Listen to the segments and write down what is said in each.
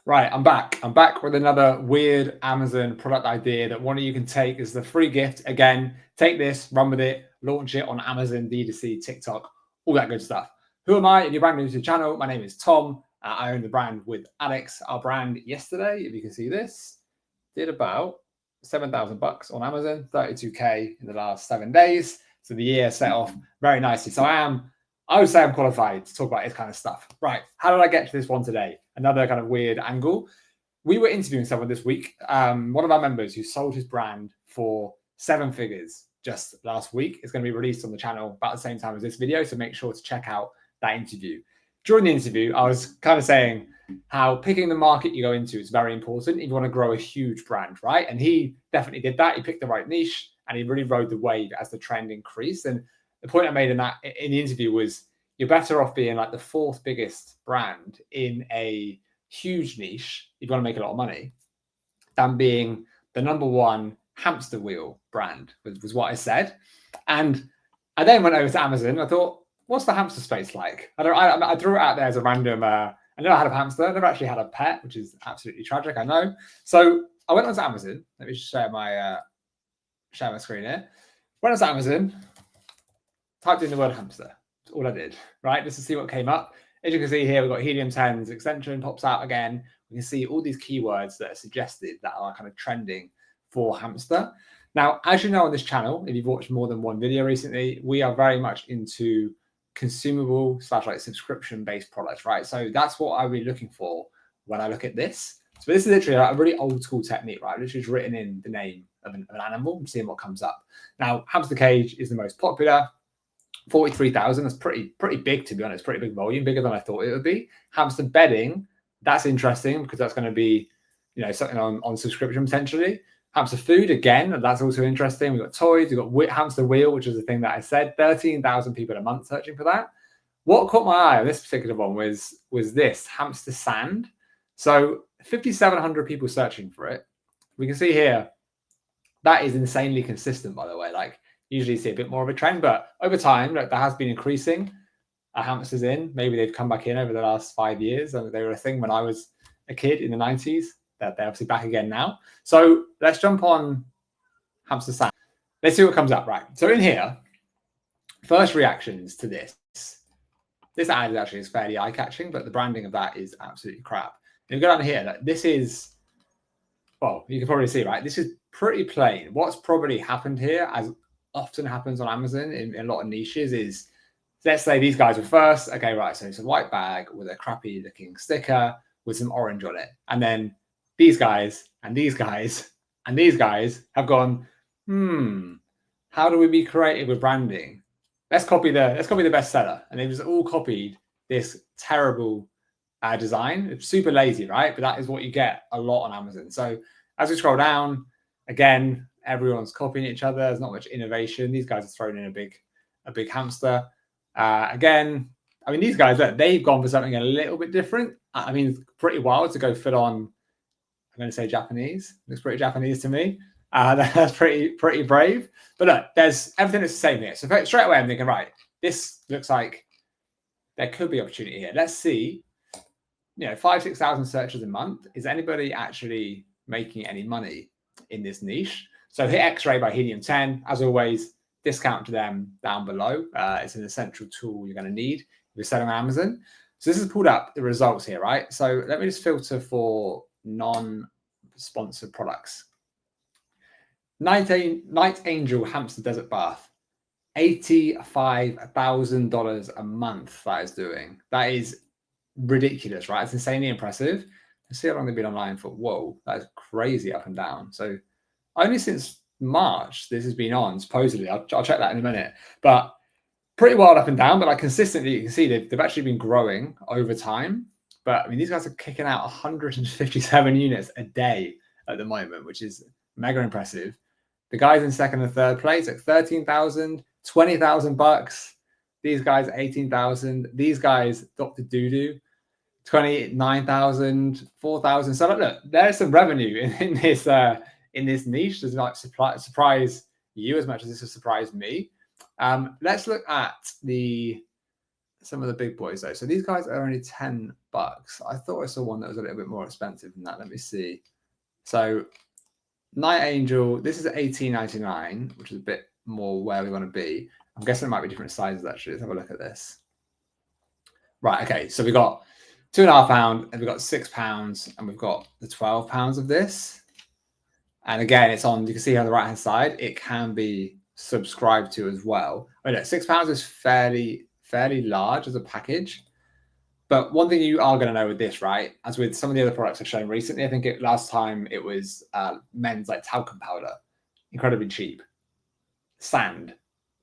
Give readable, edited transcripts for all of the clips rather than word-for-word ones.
Right, I'm back. I'm back with another weird Amazon product idea that one of you can take as the free gift. Again, take this, run with it, launch it on Amazon, D2C, TikTok, all that good stuff. Who am I? If you're brand new to the channel, my name is Tom. I own the brand with Alex. Our brand yesterday, if you can see this, did about 7,000 bucks on Amazon, 32K in the last 7 days. So the year set off very nicely. So I would say I'm qualified to talk about this kind of stuff. Right. How did I get to this one today? Another kind of weird angle. We were interviewing someone this week, one of our members who sold his brand for 7 figures just last week. It's going to be released on the channel about the same time as this video. So make sure to check out that interview. During the interview, I was kind of saying how picking the market you go into is very important if you want to grow a huge brand, right? And he definitely did that. He picked the right niche and he really rode the wave as the trend increased. And the point I made in the interview was you're better off being like the 4th biggest brand in a huge niche if you want to make a lot of money than being the #1 hamster wheel brand was what I said. And I then went over to Amazon. I thought, what's the hamster space like? I threw it out there as a random. I never had a hamster. I never actually had a pet, which is absolutely tragic. I know. So I went onto Amazon. Let me just share my screen here. Went onto Amazon, typed in the word hamster. That's all I did, right? Just to see what came up. As you can see here, we've got Helium 10's extension pops out again. We can see all these keywords that are suggested that are kind of trending for hamster. Now, as you know on this channel, if you've watched more than one video recently, we are very much into consumable / like subscription-based products, right? So that's what I'll be looking for when I look at this. So this is literally a really old school technique, right? Literally just written in the name of an animal and seeing what comes up. Now, hamster cage is the most popular. 43,000. That's pretty big, to be honest. Pretty big volume, bigger than I thought it would be. Hamster bedding, that's interesting because that's going to be, something on subscription potentially. Hamster food, again, that's also interesting. We've got toys, we've got hamster wheel, which is the thing that I said. 13,000 people a month searching for that. What caught my eye on this particular one was this hamster sand. So 5,700 people searching for it. We can see here that is insanely consistent, by the way. Like, usually see a bit more of a trend, but over time, that has been increasing. Hamsters in, maybe they've come back in over the last 5 years. And they were a thing when I was a kid in the 90s. They're obviously back again now. So let's jump on hamster sand. Let's see what comes up, right? So in here, first reactions to this. This ad actually is fairly eye-catching, but the branding of that is absolutely crap. And you go down here, this is, well, you can probably see, right? This is pretty plain. What's probably happened here, as often happens on Amazon in a lot of niches, is let's say these guys were first. Okay, right. So it's a white bag with a crappy looking sticker with some orange on it. And then these guys and these guys and these guys have gone, how do we be creative with branding? Let's copy the bestseller. And they've just all copied this terrible design. It's super lazy, right? But that is what you get a lot on Amazon. So as we scroll down, again, everyone's copying each other. There's not much innovation. These guys are throwing in a big hamster. Again, I mean, these guys, they've gone for something a little bit different. I mean, it's pretty wild to go full on, I'm going to say Japanese. Looks pretty Japanese to me. That's pretty brave. But look, there's everything that's the same here. So straight away, I'm thinking, right, this looks like there could be opportunity here. Let's see, 5,000-6,000 searches a month. Is anybody actually making any money in this niche? So hit X-Ray by Helium 10. As always, discount to them down below. It's an essential tool you're going to need if you're selling on Amazon. So this has pulled up the results here, right? So let me just filter for non-sponsored products. Night Angel Hamster Desert Bath. $85,000 a month that is doing. That is ridiculous, right? It's insanely impressive. Let's see how long they've been online for. Whoa, that is crazy up and down. So only since March this has been on, supposedly. I'll check that in a minute. But pretty wild up and down, but like consistently, you can see they've actually been growing over time. But I mean, these guys are kicking out 157 units a day at the moment, which is mega impressive. The guys in second and third place at 13,000, 20,000 bucks. These guys 18,000. These guys, Dr. Doodoo, 29,000, 4,000. So look, there's some revenue in this niche. Does not surprise you as much as this has surprised me. Let's look at the some of the big boys though. So these guys are only $10. I thought I saw one that was a little bit more expensive than that. Let me see. So Night Angel, this is $18.99, which is a bit more where we want to be. I'm guessing it might be different sizes actually. Let's have a look at this. Right, okay. So we've got 2.5 pound, and we've got 6 pounds, and we've got the 12 pounds of this. And again, it's on, you can see on the right hand side, it can be subscribed to as well. I mean, £6 is fairly large as a package. But one thing you are going to know with this, right, as with some of the other products I've shown recently, I think last time it was men's like talcum powder, incredibly cheap. Sand,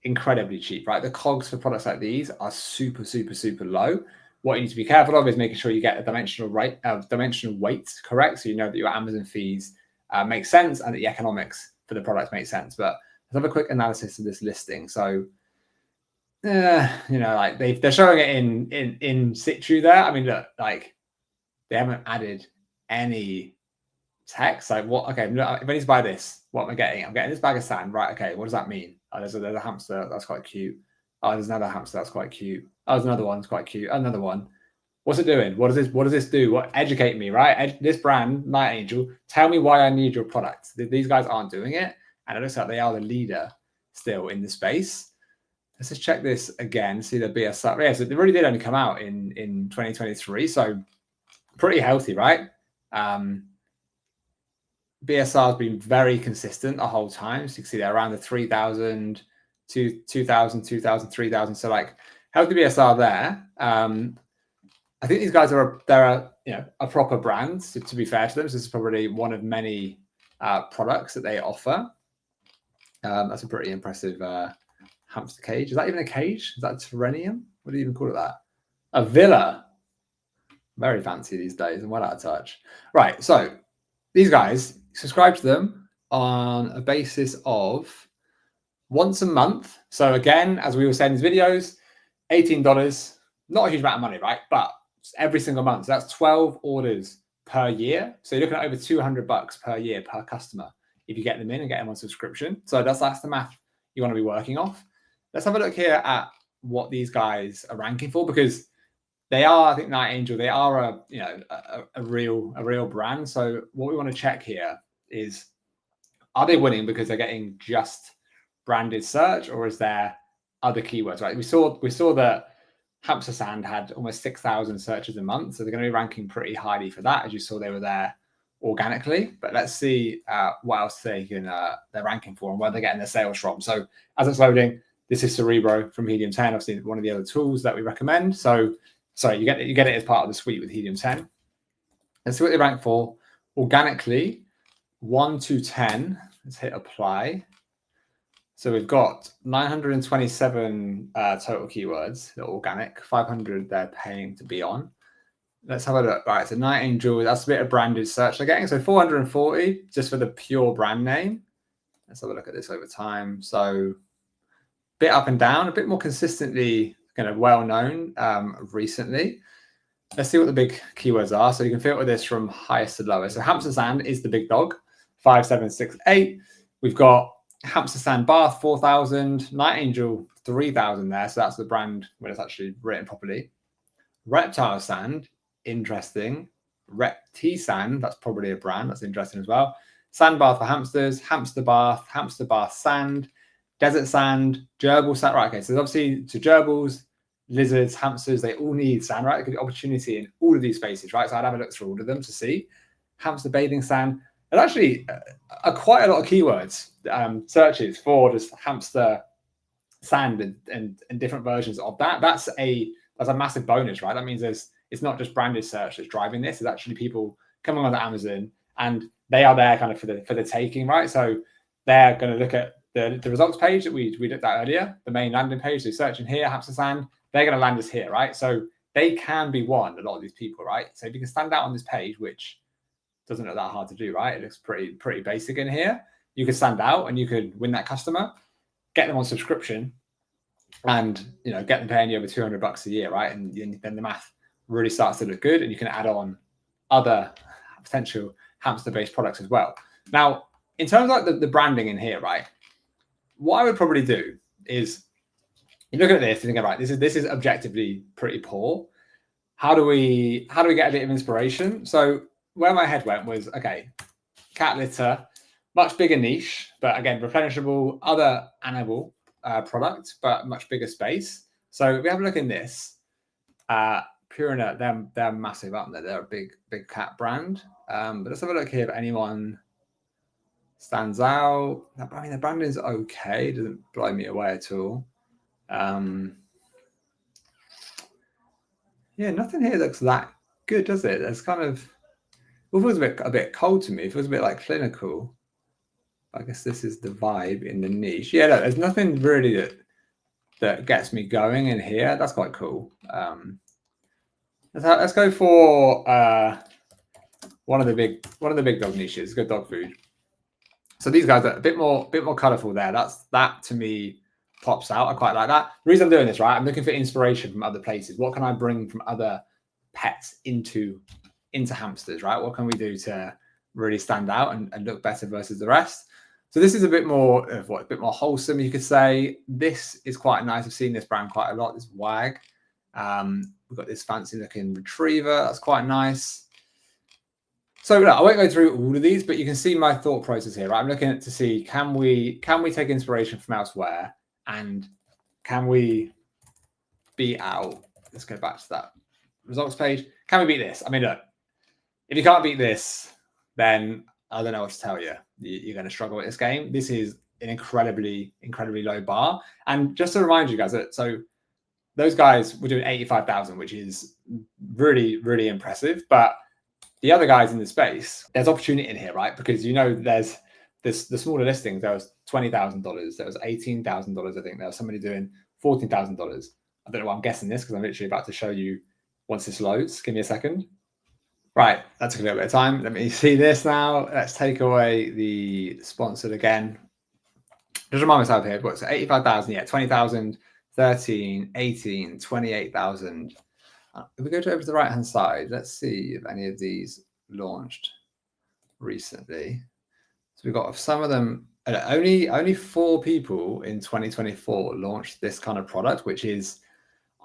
incredibly cheap, right? The cogs for products like these are super, super, super low. What you need to be careful of is making sure you get the dimensional weight correct, so you know that your Amazon fees make sense and that the economics for the products make sense. But let's have a quick analysis of this listing. So, you know, like they're showing it in situ there. I mean, look, like they haven't added any text. Like what? Okay, if I need to buy this, what am I getting? I'm getting this bag of sand, right? Okay, what does that mean? Oh, there's a hamster. That's quite cute. Oh, there's another hamster. That's quite cute. Oh, there's another one. It's quite cute. Another one. What's it doing? What does this do? What, educate me, right? This brand, Night Angel, tell me why I need your product. These guys aren't doing it, and it looks like they are the leader still in the space. Let's just check this again. See the BSR. Yeah, so they really did only come out in 2023, so pretty healthy, right? BSR has been very consistent the whole time. So you can see they're around the 3,000, 2,000, 2,000, 3,000. So like healthy BSR there. I think these guys they're a proper brand. To be fair to them, so this is probably one of many products that they offer. That's a pretty impressive hamster cage. Is that even a cage? Is that a terrarium? What do you even call it that? A villa. Very fancy these days and well out of touch. Right, so these guys, subscribe to them on a basis of once a month. So again, as we were saying in these videos, $18, not a huge amount of money, right? But every single month. So that's 12 orders per year. So you're looking at over $200 per year per customer if you get them in and get them on subscription. So that's the math you want to be working off. Let's have a look here at what these guys are ranking for, because they are, I think, Night Angel, they are a real brand. So what we want to check here is, are they winning because they're getting just branded search, or is there other keywords, right? We saw that hamster sand had almost 6,000 searches a month, so they're going to be ranking pretty highly for that, as you saw they were there organically. But let's see what else they're ranking for and where they're getting their sales from. So as it's loading, this is Cerebro from Helium 10, obviously one of the other tools that we recommend. So sorry, you get it as part of the suite with Helium 10. Let's see what they rank for organically, 1 to 10. Let's hit apply. So we've got 927 total keywords that are organic, 500 they're paying to be on. Let's have a look. Right, so Night Angel, that's a bit of branded search they're getting. So 440 just for the pure brand name. Let's have a look at this over time. So a bit up and down, a bit more consistently kind of well-known recently. Let's see what the big keywords are. So you can filter this from highest to lowest. So hamster sand is the big dog, 5768. We've got hamster sand bath, 4,000. Night Angel, 3,000 there. So that's the brand when it's actually written properly. Reptile sand, interesting. Reptisand, that's probably a brand. That's interesting as well. Sand bath for hamsters, hamster bath sand, desert sand, gerbil sand. Right, okay. So obviously to gerbils, lizards, hamsters, they all need sand, right? It could be opportunity in all of these spaces, right? So I'd have a look through all of them to see. Hamster bathing sand. And actually, quite a lot of keywords, searches for just hamster sand and different versions of that. That's a massive bonus, right? That means it's not just branded search that's driving this. It's actually people coming onto Amazon and they are there kind of for the taking, right? So they're going to look at the results page that we looked at earlier, the main landing page. So searching here, hamster sand, they're going to land us here, right? So they can be won, a lot of these people, right? So if you can stand out on this page, which doesn't look that hard to do, right? It looks pretty basic in here. You could stand out and you could win that customer, get them on subscription, and get them paying you over $200 a year, right? And then the math really starts to look good, and you can add on other potential hamster-based products as well. Now, in terms of like the branding in here, right? What I would probably do is You look at this and think, right, this is objectively pretty poor. How do we get a bit of inspiration? So where my head went was, okay, cat litter, much bigger niche, but again, replenishable, other animal product, but much bigger space. So if we have a look in this, Purina, they're massive, aren't they? They're a big cat brand. But let's have a look here if anyone stands out. I mean, the branding's okay, doesn't blow me away at all. Yeah, nothing here looks that good, does it? It's kind of, it feels a bit cold to me. It feels a bit like clinical. I guess this is the vibe in the niche. Yeah, no, there's nothing really that gets me going in here. That's quite cool. Let's go for one of the big dog niches. Good dog food. So these guys are a bit more colorful there. That to me pops out. I quite like that. The reason I'm doing this, right? I'm looking for inspiration from other places. What can I bring from other pets into hamsters, right? What can we do to really stand out and look better versus the rest? So this is a bit more of a bit more wholesome, you could say. This is quite nice. I've seen this brand quite a lot. This Wag. We've got this fancy looking retriever. That's quite nice. So I won't go through all of these, but you can see my thought process here. Right? I'm looking at to see can we take inspiration from elsewhere, and can we beat out? Let's go back to that results page. Can we beat this? I mean, look, if you can't beat this, then I don't know what to tell you. You're going to struggle with this game. This is an incredibly low bar. And just to remind you guys that those guys were doing 85,000, which is really impressive. But the other guys in the space, there's opportunity in here, right? Because there's the smaller listings. There was $20,000. There was $18,000. I think there was somebody doing $14,000. I don't know why I'm guessing this because I'm literally about to show you once this loads. Give me a second. Right, that took a little bit of time. Let me see this now. Let's take away the sponsored again. Just remind myself here, what's 85,000? Yeah, 20,000, 13, 18, 28,000. If we go over to the right-hand side, let's see if any of these launched recently. So we've got some of them. Only 4 people in 2024 launched this kind of product, which is,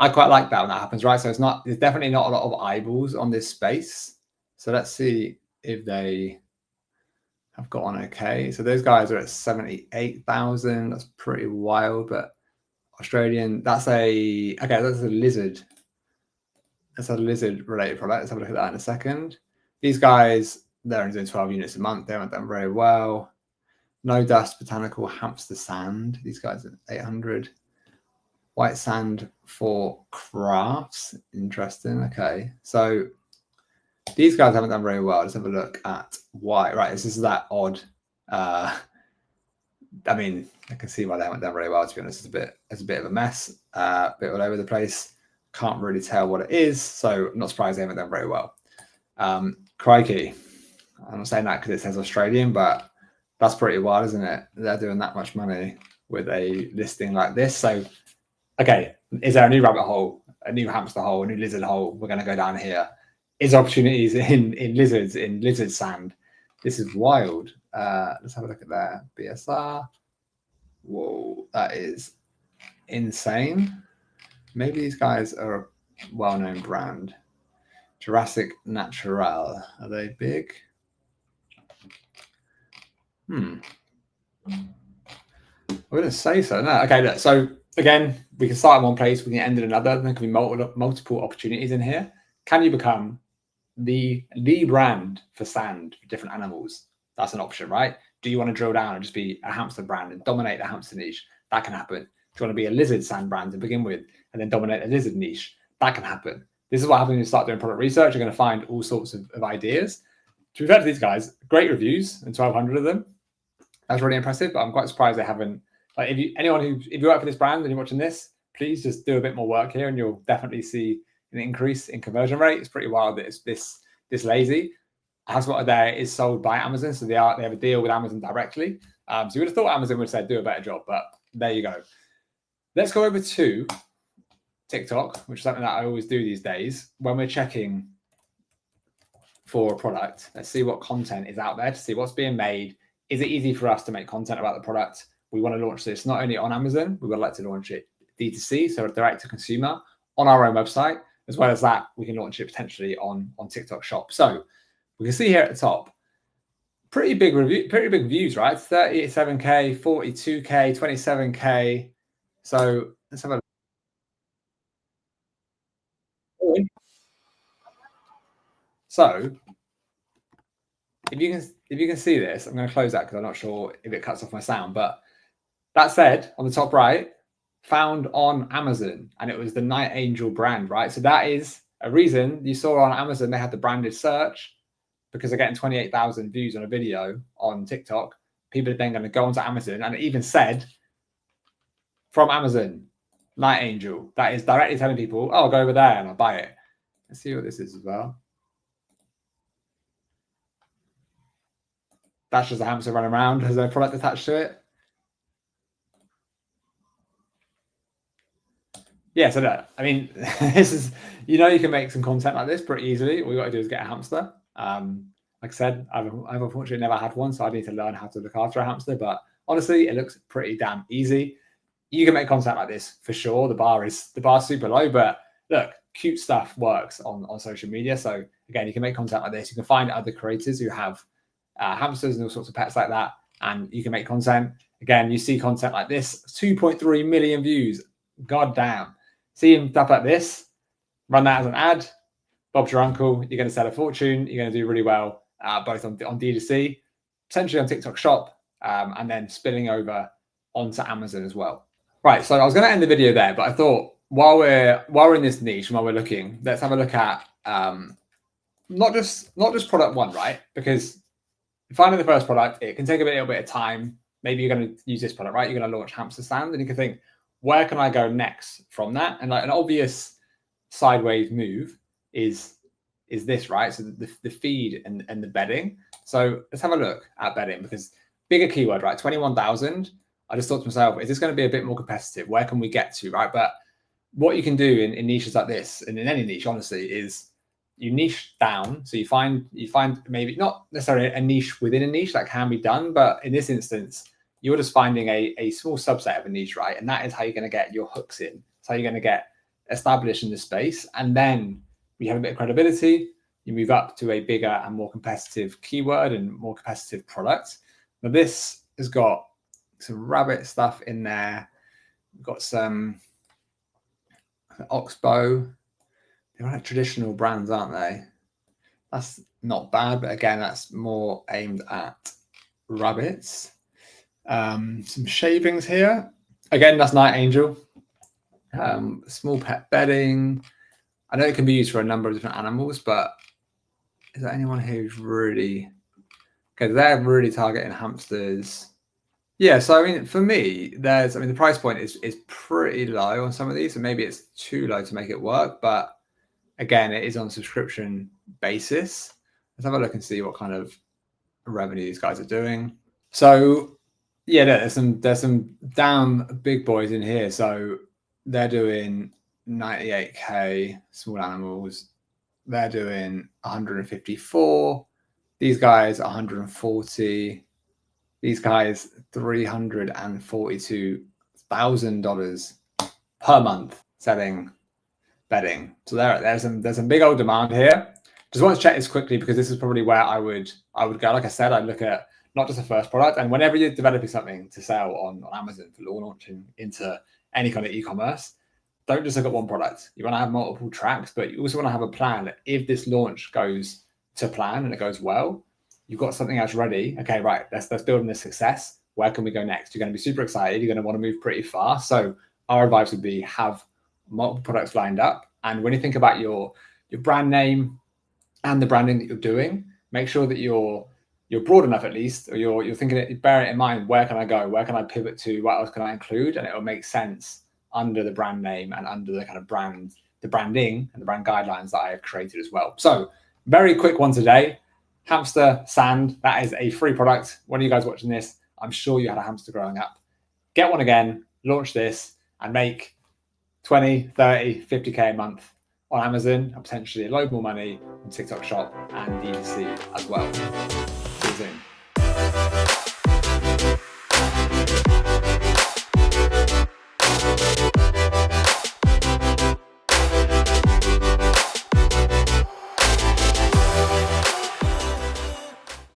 I quite like that when that happens, right? So there's definitely not a lot of eyeballs on this space. So let's see if they have got on okay. So those guys are at 78,000. That's pretty wild, but Australian, that's a lizard. That's a lizard related product. Let's have a look at that in a second. These guys, they're only doing 12 units a month. They haven't done very well. No Dust Botanical Hamster Sand. These guys are 800. White sand for crafts. Interesting. Okay. So these guys haven't done very well. Let's have a look at why. Right. This is that odd. I mean, I can see why they haven't done very well, to be honest. It's a bit of a mess. A bit all over the place. Can't really tell what it is. So I'm not surprised they haven't done very well. Crikey. I'm not saying that because it says Australian, but that's pretty wild, isn't it? They're doing that much money with a listing like this. So, okay, is there a new rabbit hole, a new hamster hole, a new lizard hole? We're going to go down here. Is opportunities in lizard sand? This is wild. Let's have a look at that. BSR. Whoa, that is insane. Maybe these guys are a well-known brand. Jurassic Natural. Are they big? I wouldn't say so. No. Okay, look. So again, we can start in one place, we can end in another. There can be multiple opportunities in here. Can you become the brand for sand for different animals? That's an option, right? Do you want to drill down and just be a hamster brand and dominate the hamster niche? That can happen. Do you want to be a lizard sand brand to begin with and then dominate a lizard niche? That can happen. This is what happens when you start doing product research. You're going to find all sorts of ideas. To be fair to these guys, great reviews and 1,200 of them. That's really impressive, but I'm quite surprised they haven't. Like, if you work for this brand and you're watching this, please just do a bit more work here, and you'll definitely see an increase in conversion rate. It's pretty wild that it's this lazy. HubSpot there is sold by Amazon, so they have a deal with Amazon directly. So you would have thought Amazon would have said do a better job, but there you go. Let's go over to TikTok, which is something that I always do these days when we're checking for a product. Let's see what content is out there to see what's being made. Is it easy for us to make content about the product? We want to launch this not only on Amazon, we would like to launch it D2C, so direct to consumer, on our own website. As well as that, we can launch it potentially on TikTok Shop. So we can see here at the top, pretty big views, right? 37K, 42K, 27K. So let's have a look. So if you can see this, I'm going to close that because I'm not sure if it cuts off my sound. But that said, on the top right, found on Amazon, and it was the Night Angel brand, right? So that is a reason you saw on Amazon they had the branded search, because they're getting 28,000 views on a video on TikTok. People are then going to go onto Amazon, and it even said from Amazon, Night Angel. That is directly telling people, oh, I'll go over there and I'll buy it. Let's see what this is as well. That's just a hamster running around. Has a product attached to it? Yeah, so that, I mean, this is, you can make some content like this pretty easily. All you got to do is get a hamster. Like I said, I've unfortunately never had one, so I need to learn how to look after a hamster. But honestly, it looks pretty damn easy. You can make content like this for sure. The bar is super low, but look, cute stuff works on social media. So again, you can make content like this. You can find other creators who have hamsters and all sorts of pets like that, and you can make content. Again, you see content like this, 2.3 million views. God damn. Seeing stuff like this, run that as an ad. Bob's your uncle. You're going to sell a fortune. You're going to do really well, both on D2C, potentially on TikTok Shop, and then spilling over onto Amazon as well. Right. So I was going to end the video there, but I thought while we're in this niche, while we're looking, let's have a look at not just product one, right? Because finding the first product, it can take a little bit of time. Maybe you're going to use this product, right? You're going to launch Hamster Stand, and you can think, where can I go next from that? And like an obvious sideways move is this, right? So the feed and the bedding. So let's have a look at bedding, because bigger keyword, right? 21,000. I just thought to myself, is this going to be a bit more competitive? Where can we get to, right? But what you can do in niches like this, and in any niche, honestly, is you niche down. So you find maybe not necessarily a niche within a niche that can be done, but in this instance, you're just finding a small subset of a niche, right? And that is how you're going to get your hooks in. That's how you're going to get established in the space. And then we have a bit of credibility. You move up to a bigger and more competitive keyword and more competitive product. Now this has got some rabbit stuff in there. We've got some Oxbow. They're like traditional brands, aren't they? That's not bad, but again, that's more aimed at rabbits. Some shavings here. Again, that's Night Angel. Small pet bedding. I know it can be used for a number of different animals, but is there anyone who's really okay? They're really targeting hamsters. Yeah, so I mean, for me, the price point is pretty low on some of these, and maybe it's too low to make it work. But again, it is on a subscription basis. Let's have a look and see what kind of revenue these guys are doing. So yeah, there's some damn big boys in here. So they're doing 98K small animals. They're doing 154. These guys 140. These guys $342,000 per month selling bedding. So there's some big old demand here. Just want to check this quickly because this is probably where I would go. Like I said, I'd look at not just the first product, and whenever you're developing something to sell on Amazon for launching into any kind of e-commerce, don't just look at one product. You want to have multiple tracks, but you also want to have a plan that if this launch goes to plan and it goes well, you've got something else ready. Okay, right, let's build on this success. Where can we go next? You're going to be super excited. You're going to want to move pretty fast. So our advice would be have multiple products lined up. And when you think about your brand name and the branding that you're doing, make sure that you're broad enough, at least, or you're thinking it, bear it in mind. Where can I go? Where can I pivot to? What else can I include? And it will make sense under the brand name and under the kind of the branding and the brand guidelines that I have created as well. So very quick one today. Hamster Sand, that is a free product. When are you guys watching this? I'm sure you had a hamster growing up. Get one again, launch this, and make 20, 30, 50K a month on Amazon, and potentially a load more money on TikTok Shop and D2C as well. See you soon.